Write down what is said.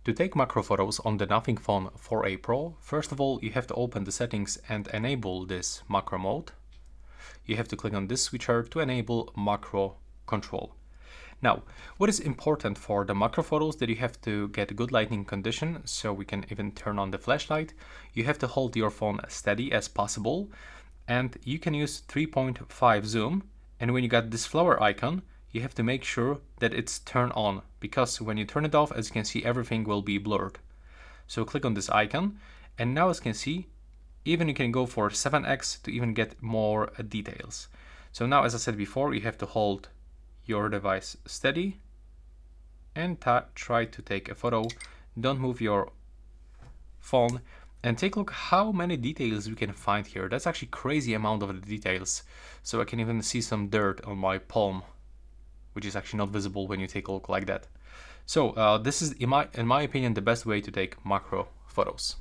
To take macro photos on the Nothing Phone 4a Pro, first of all, you have to open the settings and enable this macro mode. You have to click on this switcher to enable macro control. Now, what is important for the macro photos that you have to get good lighting condition, so we can even turn on the flashlight. You have to hold your phone as steady as possible, and you can use 3.5 zoom, and when you got this flower icon, you have to make sure that it's turned on, because when you turn it off, as you can see, everything will be blurred. So click on this icon, and now as you can see, even you can go for 7x to even get more details. So now, as I said before, you have to hold your device steady and try to take a photo. Don't move your phone, and take a look how many details we can find here. That's actually crazy amount of the details. So I can even see some dirt on my palm, which is actually not visible when you take a look like that. So this is, in my opinion, the best way to take macro photos.